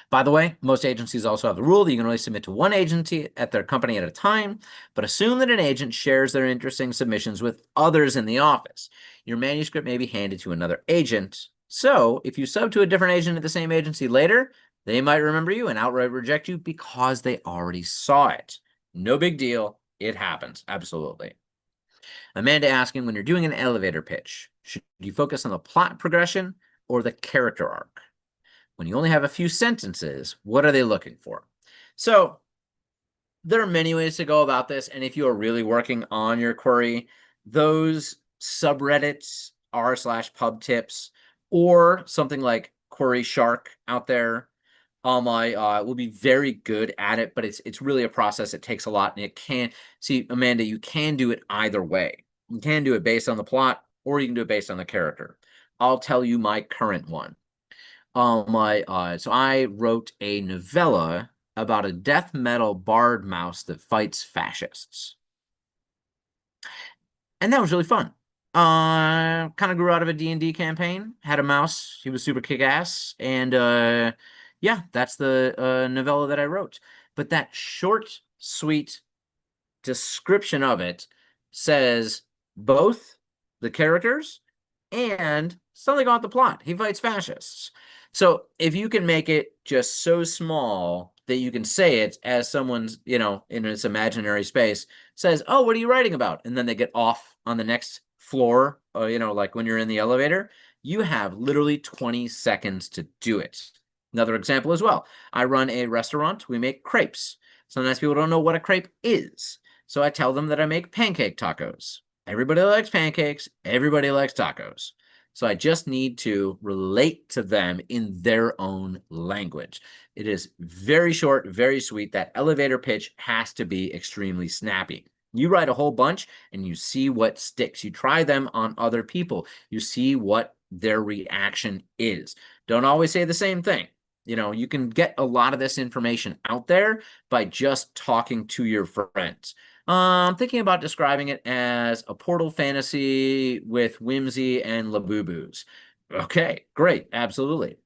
Speaker 1: By the way, most agencies also have the rule that you can only submit to one agency at their company at a time, but assume that an agent shares their interesting submissions with others in the office. Your manuscript may be handed to another agent. So if you sub to a different agent at the same agency later, they might remember you and outright reject you because they already saw it. No big deal. It happens. Absolutely. Amanda asking, when you're doing an elevator pitch, should you focus on the plot progression or the character arc? When you only have a few sentences, what are they looking for? So there are many ways to go about this. And if you are really working on your query, those subreddits, r/pub tips, or something like Query Shark out there, I will be very good at it, but it's really a process. It takes a lot, and it can see, Amanda, you can do it either way. You can do it based on the plot, or you can do it based on the character. I'll tell you my current one. So I wrote a novella about a death metal bard mouse that fights fascists. And that was really fun. Kind of grew out of a D&D campaign, had a mouse, he was super kick-ass, and yeah, that's the novella that I wrote. But that short, sweet description of it says both the characters and something about the plot. He fights fascists. So if you can make it just so small that you can say it as someone's, in this imaginary space says, "Oh, what are you writing about?" And then they get off on the next floor, like when you're in the elevator, you have literally 20 seconds to do it. Another example as well. I run a restaurant. We make crepes. Sometimes people don't know what a crepe is. So I tell them that I make pancake tacos. Everybody likes pancakes. Everybody likes tacos. So I just need to relate to them in their own language. It is very short, very sweet. That elevator pitch has to be extremely snappy. You write a whole bunch and you see what sticks. You try them on other people. You see what their reaction is. Don't always say the same thing. You can get a lot of this information out there by just talking to your friends. Thinking about describing it as a portal fantasy with whimsy and labubus. Okay, great, absolutely.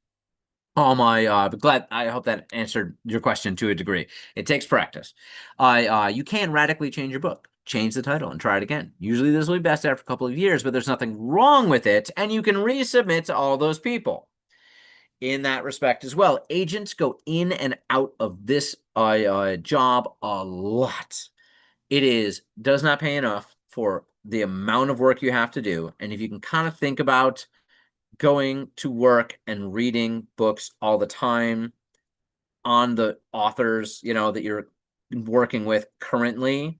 Speaker 1: But glad. I hope that answered your question to a degree. It takes practice. You can radically change your book. Change the title and try it again. Usually this will be best after a couple of years, but there's nothing wrong with it, and you can resubmit to all those people. In that respect as well, agents go in and out of this job a lot. It does not pay enough for the amount of work you have to do. And if you can kind of think about going to work and reading books all the time on the authors, that you're working with currently,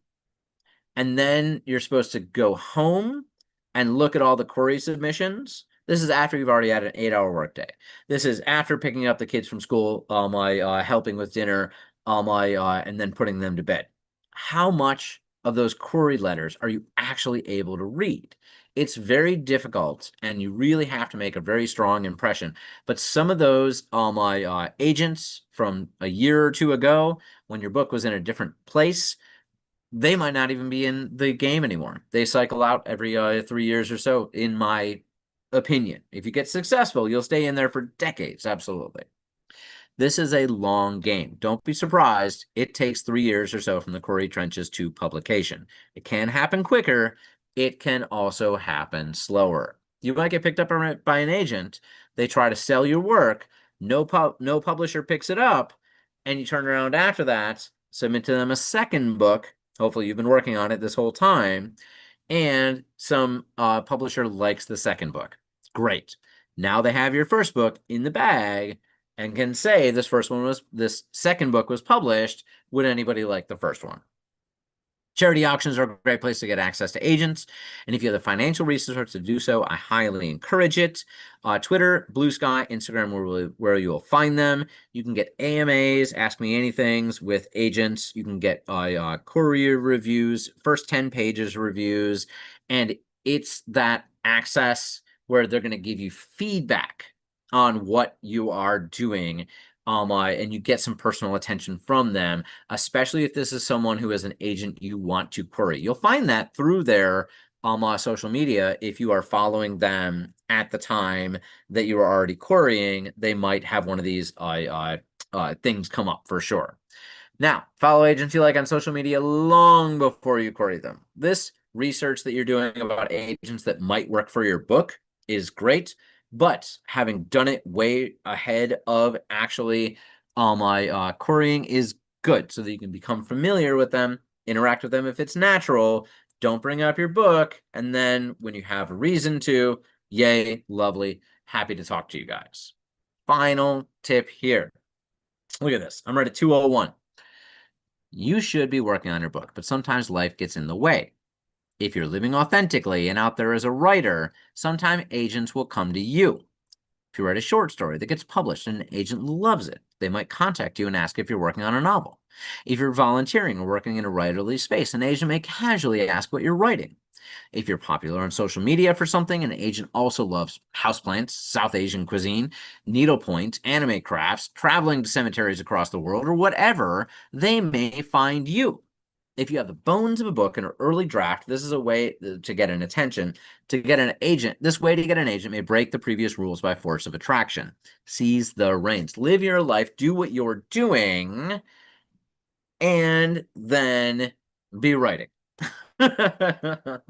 Speaker 1: and then you're supposed to go home and look at all the query submissions. This is after you've already had an 8-hour workday. This is after picking up the kids from school, helping with dinner, and then putting them to bed. How much of those query letters are you actually able to read? it's very difficult, and you really have to make a very strong impression. But some of those my agents from a year or two ago, when your book was in a different place, they might not even be in the game anymore. They cycle out every 3 years or so, in my opinion. If you get successful, you'll stay in there for decades. Absolutely. This is a long game. Don't be surprised. It takes 3 years or so from the query trenches to publication. It can happen quicker. It can also happen slower. You might get picked up by an agent. They try to sell your work. No publisher picks it up. And you turn around after that, submit to them a second book. Hopefully you've been working on it this whole time. And some publisher likes the second book. Great. Now they have your first book in the bag and can say this second book was published. Would anybody like the first one? Charity auctions are a great place to get access to agents. And if you have the financial resources to do so, I highly encourage it. Twitter, Blue Sky, Instagram, where you will find them. You can get AMAs, Ask Me Anythings with agents. You can get courier reviews, first 10 pages reviews. And it's that access where they're going to give you feedback on what you are doing, and you get some personal attention from them, especially if this is someone who is an agent you want to query. You'll find that through their social media. If you are following them at the time that you are already querying, they might have one of these things come up for sure. Now, follow agents you like on social media long before you query them. This research that you're doing about agents that might work for your book is great, but having done it way ahead of actually querying is good, so that you can become familiar with them, interact with them if it's natural. Don't bring up your book, and then when you have a reason to, yay, lovely, happy to talk to you guys. Final tip here. Look at this. I'm right at 2:01. You should be working on your book, but sometimes life gets in the way. If you're living authentically and out there as a writer, sometimes agents will come to you. If you write a short story that gets published and an agent loves it, they might contact you and ask if you're working on a novel. If you're volunteering or working in a writerly space, an agent may casually ask what you're writing. If you're popular on social media for something, an agent also loves houseplants, South Asian cuisine, needlepoint, anime crafts, traveling to cemeteries across the world, or whatever, they may find you. If you have the bones of a book in an early draft, this is a way to get an attention, to get an agent. This way to get an agent may break the previous rules by force of attraction. Seize the reins. Live your life, do what you're doing, and then be writing. But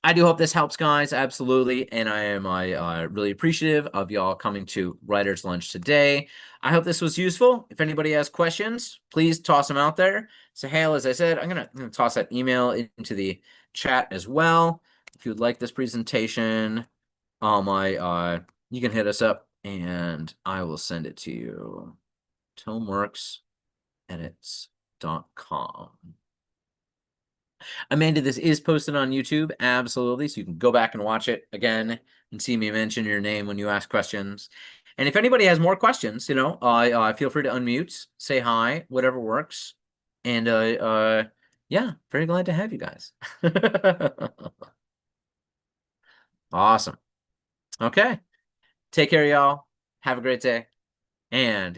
Speaker 1: I do hope this helps, guys. Absolutely. And I am really appreciative of y'all coming to Writer's Lunch today. I hope this was useful. If anybody has questions, please toss them out there. Sahel, as I said, I'm gonna toss that email into the chat as well. If you'd like this presentation, you can hit us up and I will send it to you. tomeworksedits.com. Amanda, this is posted on YouTube, absolutely. So you can go back and watch it again and see me mention your name when you ask questions. And if anybody has more questions, feel free to unmute, say hi, whatever works. And yeah, very glad to have you guys. Awesome. Okay. Take care, y'all. Have a great day. And